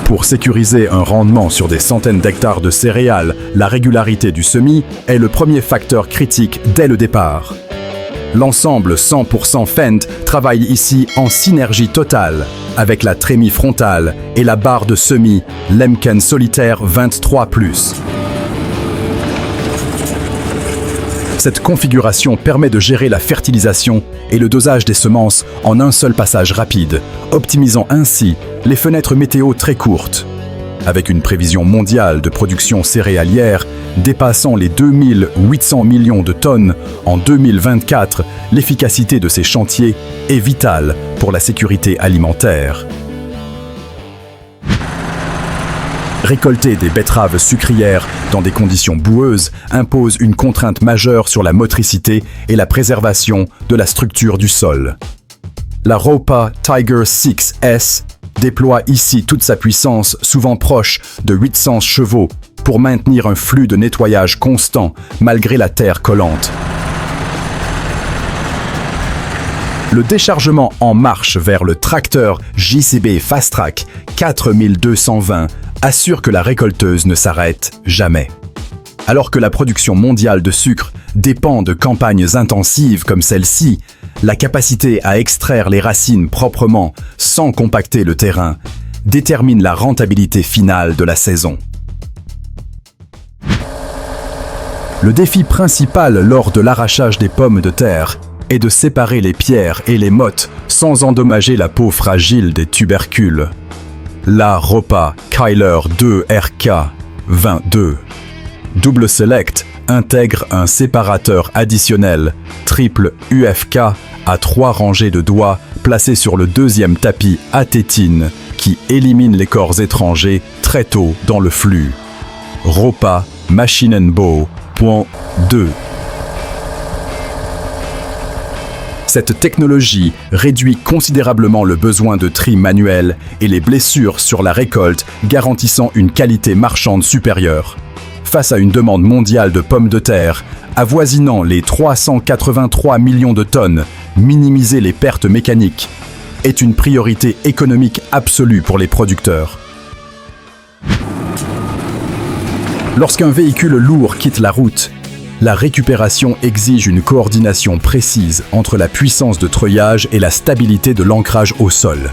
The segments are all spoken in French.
Pour sécuriser un rendement sur des centaines d'hectares de céréales, la régularité du semis est le premier facteur critique dès le départ. L'ensemble 100% Fendt travaille ici en synergie totale avec la trémie frontale et la barre de semis Lemken Solitaire 23+. Cette configuration permet de gérer la fertilisation et le dosage des semences en un seul passage rapide, optimisant ainsi les fenêtres météo très courtes. Avec une prévision mondiale de production céréalière dépassant les 2800 millions de tonnes en 2024, l'efficacité de ces chantiers est vitale pour la sécurité alimentaire. Récolter des betteraves sucrières dans des conditions boueuses impose une contrainte majeure sur la motricité et la préservation de la structure du sol. La Ropa Tiger 6S déploie ici toute sa puissance, souvent proche de 800 chevaux, pour maintenir un flux de nettoyage constant malgré la terre collante. Le déchargement en marche vers le tracteur JCB Fastrac 4220 assure que la récolteuse ne s'arrête jamais. Alors que la production mondiale de sucre dépend de campagnes intensives comme celle-ci, la capacité à extraire les racines proprement sans compacter le terrain détermine la rentabilité finale de la saison. Le défi principal lors de l'arrachage des pommes de terre est de séparer les pierres et les mottes sans endommager la peau fragile des tubercules. La Ropa Kyler 2 RK 22 Double Select intègre un séparateur additionnel triple UFK à 3 rangées de doigts placés sur le deuxième tapis à tétine qui élimine les corps étrangers très tôt dans le flux. Ropa Maschinenbau.2 Cette technologie réduit considérablement le besoin de tri manuel et les blessures sur la récolte, garantissant une qualité marchande supérieure. Face à une demande mondiale de pommes de terre avoisinant les 383 millions de tonnes, minimiser les pertes mécaniques est une priorité économique absolue pour les producteurs. Lorsqu'un véhicule lourd quitte la route, la récupération exige une coordination précise entre la puissance de treuillage et la stabilité de l'ancrage au sol.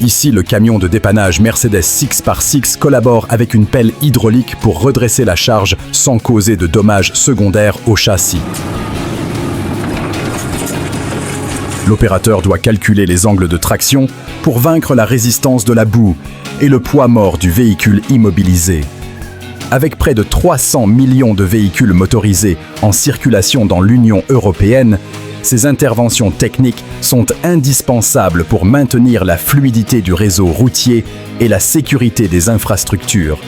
Ici, le camion de dépannage Mercedes 6x6 collabore avec une pelle hydraulique pour redresser la charge sans causer de dommages secondaires au châssis. L'opérateur doit calculer les angles de traction pour vaincre la résistance de la boue et le poids mort du véhicule immobilisé. Avec près de 300 millions de véhicules motorisés en circulation dans l'Union européenne, ces interventions techniques sont indispensables pour maintenir la fluidité du réseau routier et la sécurité des infrastructures.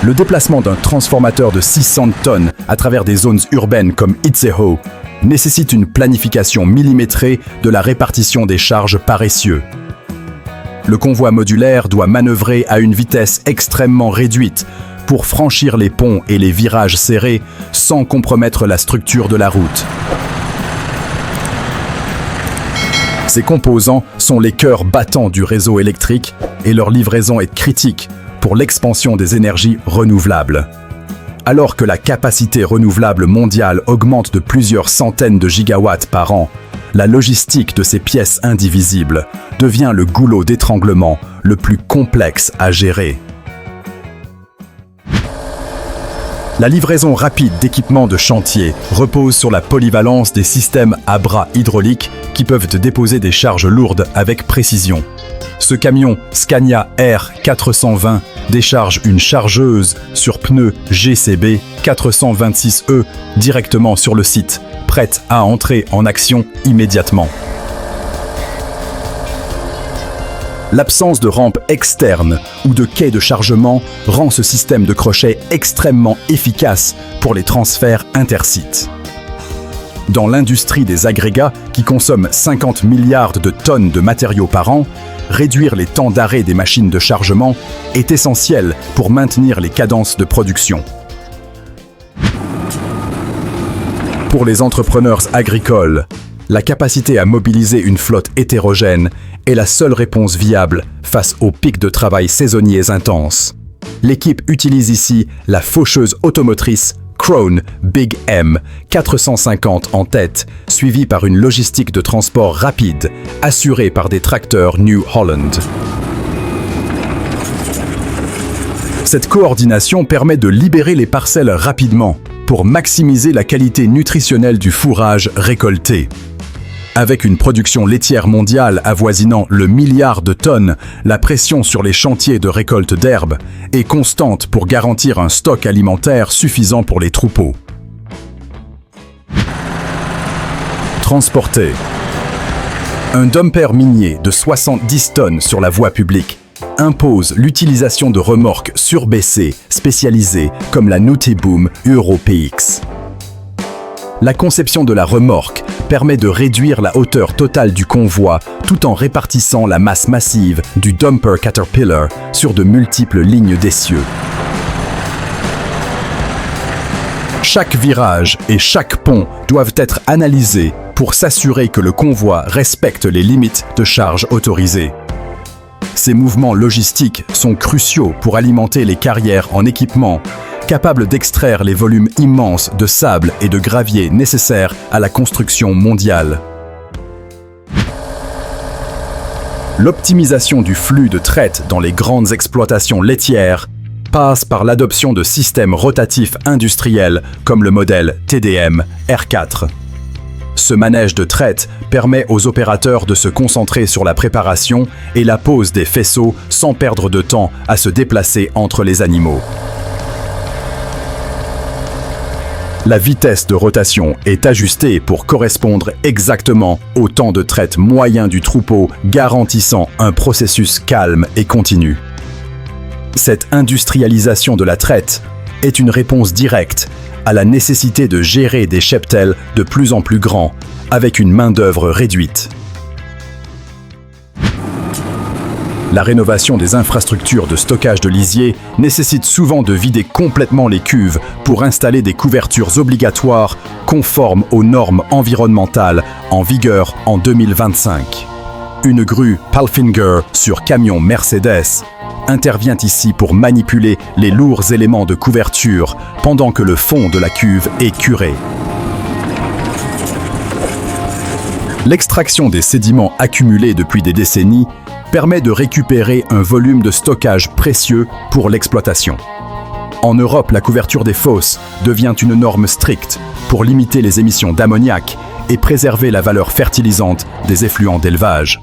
Le déplacement d'un transformateur de 600 tonnes à travers des zones urbaines comme Itzehoe nécessite une planification millimétrée de la répartition des charges par essieu. Le convoi modulaire doit manœuvrer à une vitesse extrêmement réduite pour franchir les ponts et les virages serrés sans compromettre la structure de la route. Ces composants sont les cœurs battants du réseau électrique et leur livraison est critique pour l'expansion des énergies renouvelables. Alors que la capacité renouvelable mondiale augmente de plusieurs centaines de gigawatts par an, la logistique de ces pièces indivisibles devient le goulot d'étranglement le plus complexe à gérer. La livraison rapide d'équipements de chantier repose sur la polyvalence des systèmes à bras hydrauliques qui peuvent déposer des charges lourdes avec précision. Ce camion Scania R420 décharge une chargeuse sur pneus GCB 426E directement sur le site, prête à entrer en action immédiatement. L'absence de rampe externe ou de quai de chargement rend ce système de crochet extrêmement efficace pour les transferts intersites. Dans l'industrie des agrégats, qui consomme 50 milliards de tonnes de matériaux par an, réduire les temps d'arrêt des machines de chargement est essentiel pour maintenir les cadences de production. Pour les entrepreneurs agricoles, La capacité à mobiliser une flotte hétérogène est la seule réponse viable face aux pics de travail saisonniers intenses. L'équipe utilise ici la faucheuse automotrice Krone Big M 450 en tête, suivie par une logistique de transport rapide, assurée par des tracteurs New Holland. Cette coordination permet de libérer les parcelles rapidement pour maximiser la qualité nutritionnelle du fourrage récolté. Avec une production laitière mondiale avoisinant le milliard de tonnes, la pression sur les chantiers de récolte d'herbes est constante pour garantir un stock alimentaire suffisant pour les troupeaux. Transporter. Un dumper minier de 70 tonnes sur la voie publique impose l'utilisation de remorques surbaissées spécialisées comme la Nutiboom EuroPX. La conception de la remorque permet de réduire la hauteur totale du convoi tout en répartissant la masse massive du dumper Caterpillar sur de multiples lignes d'essieux. Chaque virage et chaque pont doivent être analysés pour s'assurer que le convoi respecte les limites de charge autorisées. Ces mouvements logistiques sont cruciaux pour alimenter les carrières en équipement, capables d'extraire les volumes immenses de sable et de gravier nécessaires à la construction mondiale. L'optimisation du flux de traite dans les grandes exploitations laitières passe par l'adoption de systèmes rotatifs industriels comme le modèle TDM R4. Ce manège de traite permet aux opérateurs de se concentrer sur la préparation et la pose des faisceaux sans perdre de temps à se déplacer entre les animaux. La vitesse de rotation est ajustée pour correspondre exactement au temps de traite moyen du troupeau, garantissant un processus calme et continu. Cette industrialisation de la traite est une réponse directe à la nécessité de gérer des cheptels de plus en plus grands, avec une main-d'œuvre réduite. La rénovation des infrastructures de stockage de lisier nécessite souvent de vider complètement les cuves pour installer des couvertures obligatoires conformes aux normes environnementales en vigueur en 2025. Une grue Palfinger sur camion Mercedes intervient ici pour manipuler les lourds éléments de couverture pendant que le fond de la cuve est curé. L'extraction des sédiments accumulés depuis des décennies permet de récupérer un volume de stockage précieux pour l'exploitation. En Europe, la couverture des fosses devient une norme stricte pour limiter les émissions d'ammoniac et préserver la valeur fertilisante des effluents d'élevage.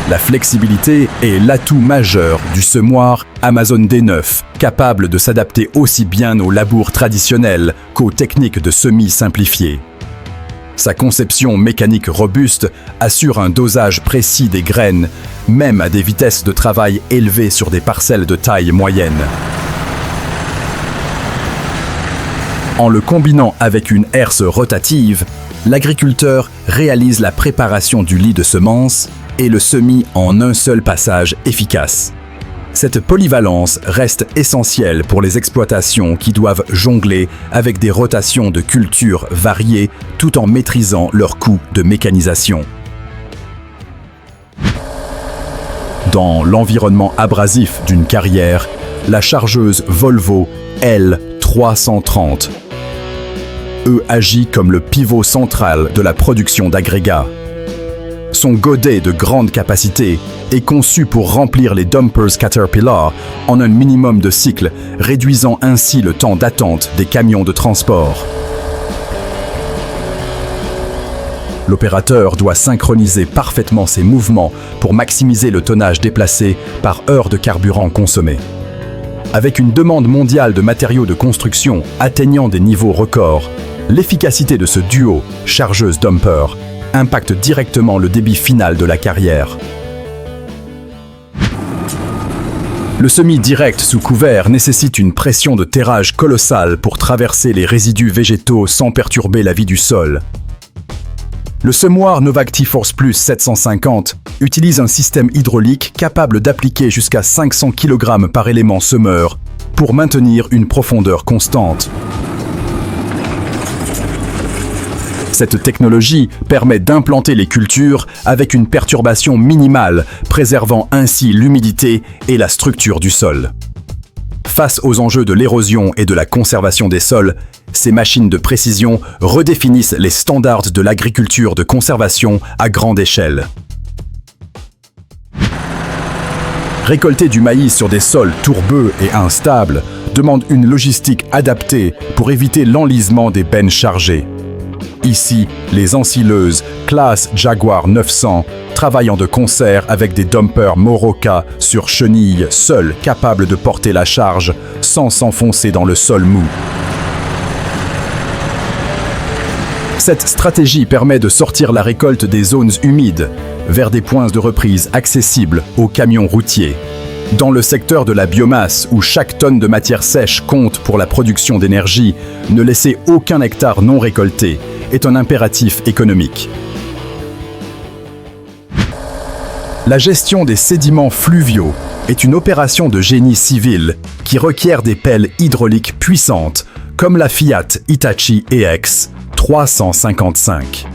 La flexibilité est l'atout majeur du semoir Amazon D9, capable de s'adapter aussi bien aux labours traditionnels qu'aux techniques de semis simplifiées. Sa conception mécanique robuste assure un dosage précis des graines, même à des vitesses de travail élevées sur des parcelles de taille moyenne. En le combinant avec une herse rotative, l'agriculteur réalise la préparation du lit de semences et le semis en un seul passage efficace. Cette polyvalence reste essentielle pour les exploitations qui doivent jongler avec des rotations de cultures variées tout en maîtrisant leurs coûts de mécanisation. Dans l'environnement abrasif d'une carrière, la chargeuse Volvo L330 agit comme le pivot central de la production d'agrégats. Son godet de grande capacité est conçu pour remplir les dumpers Caterpillar en un minimum de cycle, réduisant ainsi le temps d'attente des camions de transport. L'opérateur doit synchroniser parfaitement ses mouvements pour maximiser le tonnage déplacé par heure de carburant consommé. Avec une demande mondiale de matériaux de construction atteignant des niveaux records, l'efficacité de ce duo chargeuse-dumper impacte directement le débit final de la carrière. Le semis direct sous couvert nécessite une pression de terrage colossale pour traverser les résidus végétaux sans perturber la vie du sol. Le semoir Novak T-Force Plus 750 utilise un système hydraulique capable d'appliquer jusqu'à 500 kg par élément semeur pour maintenir une profondeur constante. Cette technologie permet d'implanter les cultures avec une perturbation minimale, préservant ainsi l'humidité et la structure du sol. Face aux enjeux de l'érosion et de la conservation des sols, ces machines de précision redéfinissent les standards de l'agriculture de conservation à grande échelle. Récolter du maïs sur des sols tourbeux et instables demande une logistique adaptée pour éviter l'enlisement des bennes chargées. Ici, les ensileuses classe Jaguar 900 travaillant de concert avec des dumpers Moroka sur chenilles seuls capables de porter la charge sans s'enfoncer dans le sol mou. Cette stratégie permet de sortir la récolte des zones humides vers des points de reprise accessibles aux camions routiers. Dans le secteur de la biomasse, où chaque tonne de matière sèche compte pour la production d'énergie, ne laisser aucun hectare non récolté est un impératif économique. La gestion des sédiments fluviaux est une opération de génie civil qui requiert des pelles hydrauliques puissantes, comme la Fiat Hitachi EX 355.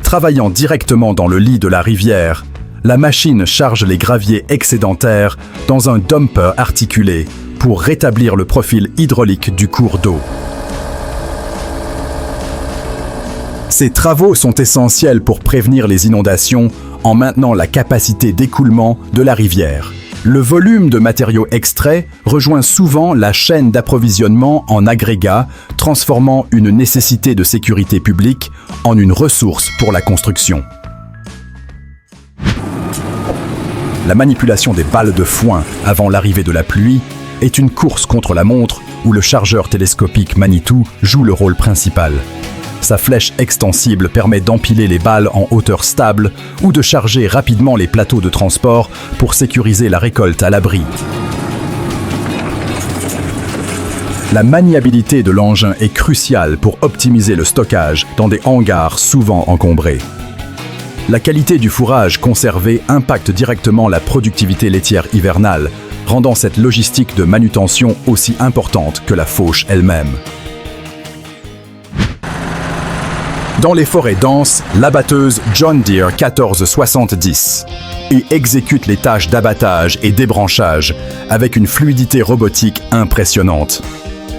Travaillant directement dans le lit de la rivière, la machine charge les graviers excédentaires dans un dumper articulé pour rétablir le profil hydraulique du cours d'eau. Ces travaux sont essentiels pour prévenir les inondations en maintenant la capacité d'écoulement de la rivière. Le volume de matériaux extraits rejoint souvent la chaîne d'approvisionnement en agrégats, transformant une nécessité de sécurité publique en une ressource pour la construction. La manipulation des balles de foin avant l'arrivée de la pluie est une course contre la montre où le chargeur télescopique Manitou joue le rôle principal. Sa flèche extensible permet d'empiler les balles en hauteur stable ou de charger rapidement les plateaux de transport pour sécuriser la récolte à l'abri. La maniabilité de l'engin est cruciale pour optimiser le stockage dans des hangars souvent encombrés. La qualité du fourrage conservé impacte directement la productivité laitière hivernale, rendant cette logistique de manutention aussi importante que la fauche elle-même. Dans les forêts denses, l'abatteuse John Deere 1470 et exécute les tâches d'abattage et débranchage avec une fluidité robotique impressionnante.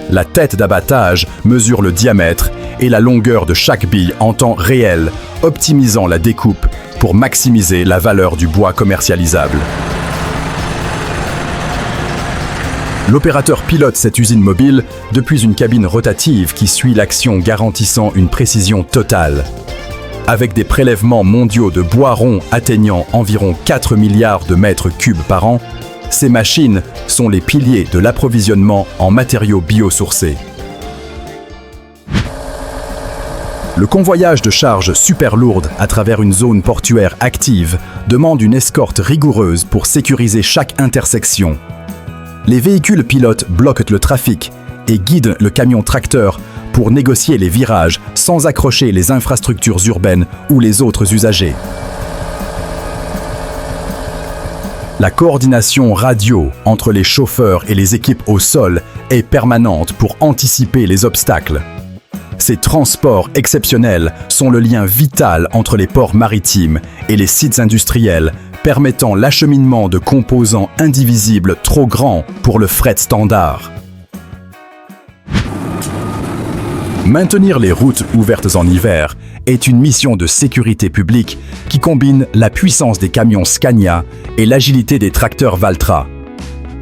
La tête d'abattage mesure le diamètre et la longueur de chaque bille en temps réel, optimisant la découpe pour maximiser la valeur du bois commercialisable. L'opérateur pilote cette usine mobile depuis une cabine rotative qui suit l'action garantissant une précision totale. Avec des prélèvements mondiaux de bois rond atteignant environ 4 milliards de mètres cubes par an, ces machines sont les piliers de l'approvisionnement en matériaux biosourcés. Le convoyage de charges super lourdes à travers une zone portuaire active demande une escorte rigoureuse pour sécuriser chaque intersection. Les véhicules pilotes bloquent le trafic et guident le camion-tracteur pour négocier les virages sans accrocher les infrastructures urbaines ou les autres usagers. La coordination radio entre les chauffeurs et les équipes au sol est permanente pour anticiper les obstacles. Ces transports exceptionnels sont le lien vital entre les ports maritimes et les sites industriels, permettant l'acheminement de composants indivisibles trop grands pour le fret standard. Maintenir les routes ouvertes en hiver est une mission de sécurité publique qui combine la puissance des camions Scania et l'agilité des tracteurs Valtra.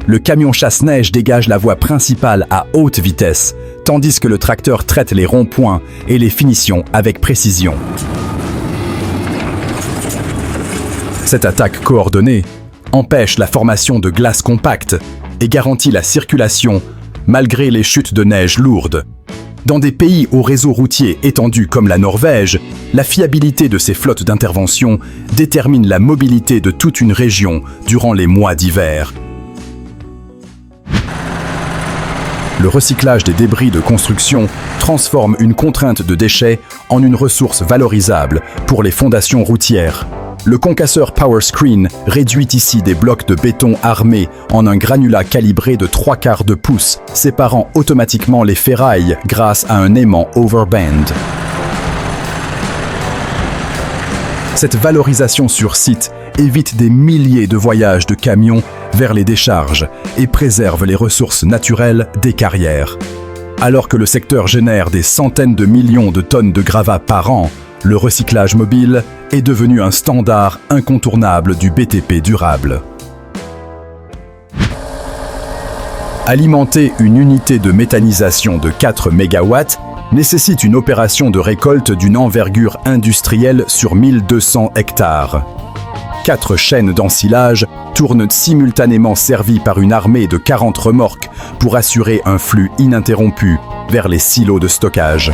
Le camion chasse-neige dégage la voie principale à haute vitesse, tandis que le tracteur traite les ronds-points et les finitions avec précision. Cette attaque coordonnée empêche la formation de glace compacte et garantit la circulation malgré les chutes de neige lourdes. Dans des pays au réseau routier étendu comme la Norvège, la fiabilité de ces flottes d'intervention détermine la mobilité de toute une région durant les mois d'hiver. Le recyclage des débris de construction transforme une contrainte de déchets en une ressource valorisable pour les fondations routières. Le concasseur PowerScreen réduit ici des blocs de béton armés en un granulat calibré de 3/4 de pouce, séparant automatiquement les ferrailles grâce à un aimant overband. Cette valorisation sur site évite des milliers de voyages de camions vers les décharges et préserve les ressources naturelles des carrières. Alors que le secteur génère des centaines de millions de tonnes de gravats par an, le recyclage mobile est devenu un standard incontournable du BTP durable. Alimenter une unité de méthanisation de 4 MW nécessite une opération de récolte d'une envergure industrielle sur 1200 hectares. 4 chaînes d'ensilage tournent simultanément servies par une armée de 40 remorques pour assurer un flux ininterrompu vers les silos de stockage.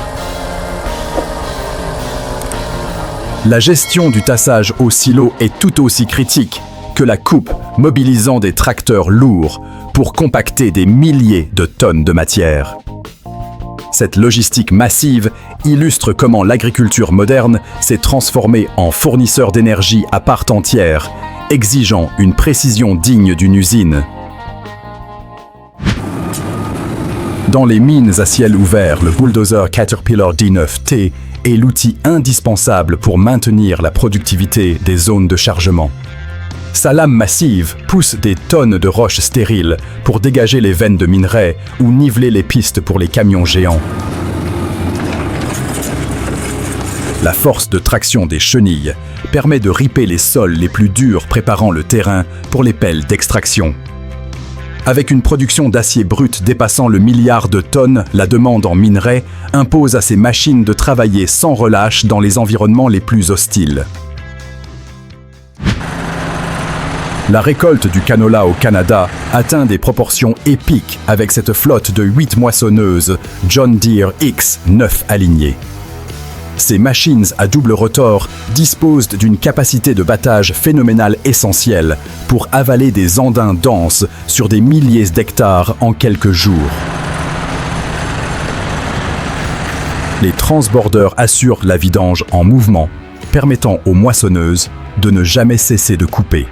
La gestion du tassage au silo est tout aussi critique que la coupe, mobilisant des tracteurs lourds pour compacter des milliers de tonnes de matière. Cette logistique massive illustre comment l'agriculture moderne s'est transformée en fournisseur d'énergie à part entière, exigeant une précision digne d'une usine. Dans les mines à ciel ouvert, le bulldozer Caterpillar D9T est l'outil indispensable pour maintenir la productivité des zones de chargement. Sa lame massive pousse des tonnes de roches stériles pour dégager les veines de minerais ou niveler les pistes pour les camions géants. La force de traction des chenilles permet de riper les sols les plus durs, préparant le terrain pour les pelles d'extraction. Avec une production d'acier brut dépassant le milliard de tonnes, la demande en minerais impose à ces machines de travailler sans relâche dans les environnements les plus hostiles. La récolte du canola au Canada atteint des proportions épiques avec cette flotte de 8 moissonneuses John Deere X 9 alignées. Ces machines à double rotor disposent d'une capacité de battage phénoménale essentielle pour avaler des andins denses sur des milliers d'hectares en quelques jours. Les transbordeurs assurent la vidange en mouvement, permettant aux moissonneuses de ne jamais cesser de couper.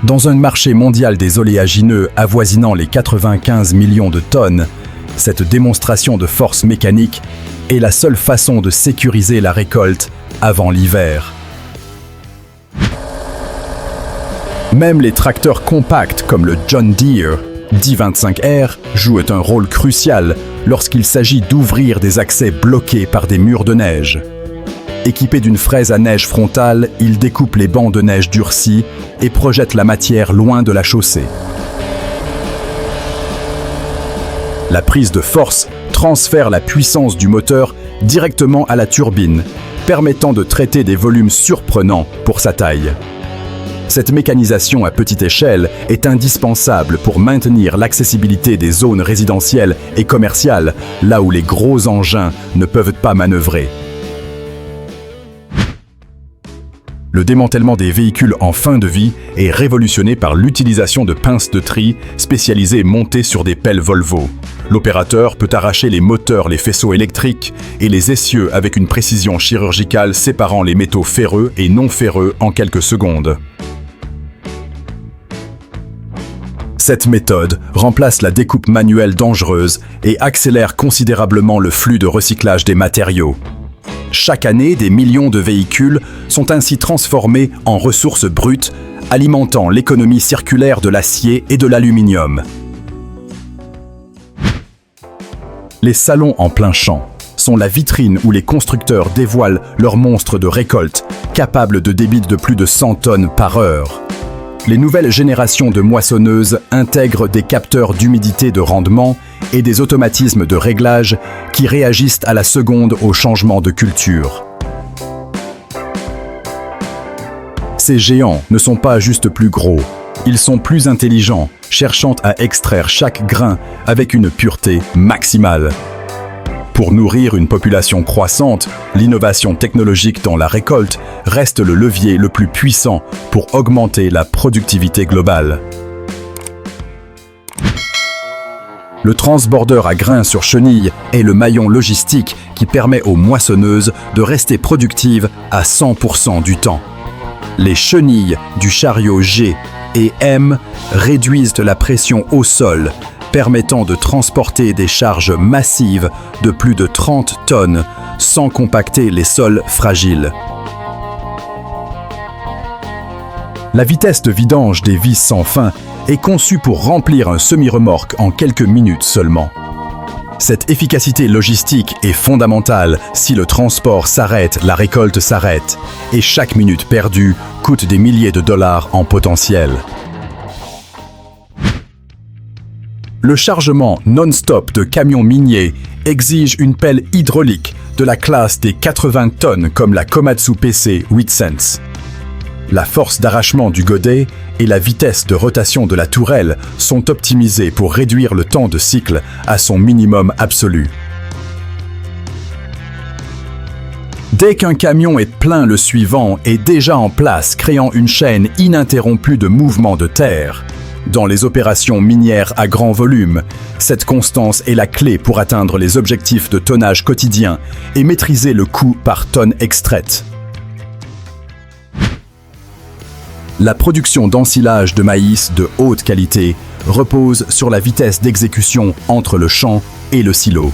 Dans un marché mondial des oléagineux avoisinant les 95 millions de tonnes, cette démonstration de force mécanique est la seule façon de sécuriser la récolte avant l'hiver. Même les tracteurs compacts comme le John Deere D25R jouent un rôle crucial lorsqu'il s'agit d'ouvrir des accès bloqués par des murs de neige. Équipé d'une fraise à neige frontale, il découpe les bancs de neige durcis et projette la matière loin de la chaussée. La prise de force transfère la puissance du moteur directement à la turbine, permettant de traiter des volumes surprenants pour sa taille. Cette mécanisation à petite échelle est indispensable pour maintenir l'accessibilité des zones résidentielles et commerciales, là où les gros engins ne peuvent pas manœuvrer. Le démantèlement des véhicules en fin de vie est révolutionné par l'utilisation de pinces de tri spécialisées montées sur des pelles Volvo. L'opérateur peut arracher les moteurs, les faisceaux électriques et les essieux avec une précision chirurgicale séparant les métaux ferreux et non ferreux en quelques secondes. Cette méthode remplace la découpe manuelle dangereuse et accélère considérablement le flux de recyclage des matériaux. Chaque année, des millions de véhicules sont ainsi transformés en ressources brutes, alimentant l'économie circulaire de l'acier et de l'aluminium. Les salons en plein champ sont la vitrine où les constructeurs dévoilent leurs monstres de récolte, capables de débit de plus de 100 tonnes par heure. Les nouvelles générations de moissonneuses intègrent des capteurs d'humidité de rendement et des automatismes de réglage qui réagissent à la seconde au changement de culture. Ces géants ne sont pas juste plus gros, ils sont plus intelligents, cherchant à extraire chaque grain avec une pureté maximale. Pour nourrir une population croissante, l'innovation technologique dans la récolte reste le levier le plus puissant pour augmenter la productivité globale. Le transbordeur à grains sur chenille est le maillon logistique qui permet aux moissonneuses de rester productives à 100% du temps. Les chenilles du chariot G et M réduisent la pression au sol, permettant de transporter des charges massives de plus de 30 tonnes sans compacter les sols fragiles. La vitesse de vidange des vis sans fin est conçue pour remplir un semi-remorque en quelques minutes seulement. Cette efficacité logistique est fondamentale. Si le transport s'arrête, la récolte s'arrête. Et chaque minute perdue coûte des milliers de dollars en potentiel. Le chargement non-stop de camions miniers exige une pelle hydraulique de la classe des 80 tonnes comme la Komatsu PC 8Sense. La force d'arrachement du godet et la vitesse de rotation de la tourelle sont optimisées pour réduire le temps de cycle à son minimum absolu. Dès qu'un camion est plein, le suivant est déjà en place, créant une chaîne ininterrompue de mouvements de terre. Dans les opérations minières à grand volume, cette constance est la clé pour atteindre les objectifs de tonnage quotidien et maîtriser le coût par tonne extraite. La production d'ensilage de maïs de haute qualité repose sur la vitesse d'exécution entre le champ et le silo.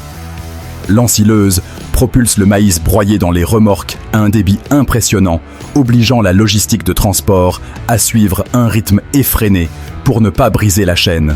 L'ensileuse propulse le maïs broyé dans les remorques à un débit impressionnant, obligeant la logistique de transport à suivre un rythme effréné pour ne pas briser la chaîne.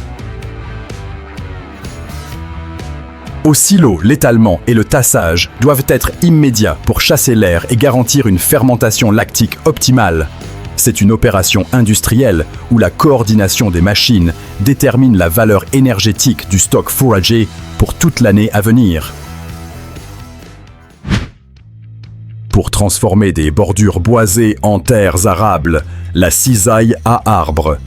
Au silo, l'étalement et le tassage doivent être immédiats pour chasser l'air et garantir une fermentation lactique optimale. C'est une opération industrielle où la coordination des machines détermine la valeur énergétique du stock fourragé pour toute l'année à venir. Pour transformer des bordures boisées en terres arables, la cisaille à arbre,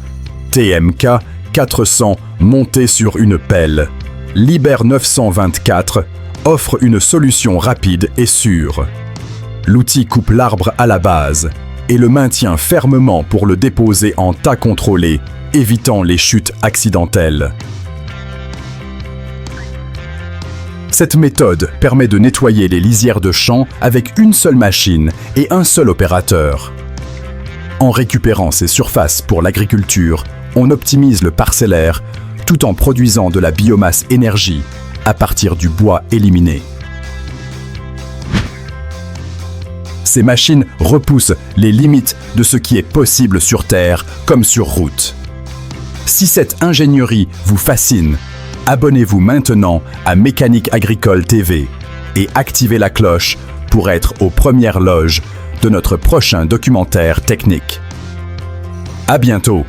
TMK 400 montée sur une pelle, Liber 924 offre une solution rapide et sûre. L'outil coupe l'arbre à la base et le maintient fermement pour le déposer en tas contrôlé, évitant les chutes accidentelles. Cette méthode permet de nettoyer les lisières de champs avec une seule machine et un seul opérateur. En récupérant ces surfaces pour l'agriculture, on optimise le parcellaire tout en produisant de la biomasse énergie à partir du bois éliminé. Ces machines repoussent les limites de ce qui est possible sur terre comme sur route. Si cette ingénierie vous fascine, abonnez-vous maintenant à Mécanique Agricole TV et activez la cloche pour être aux premières loges de notre prochain documentaire technique. À bientôt!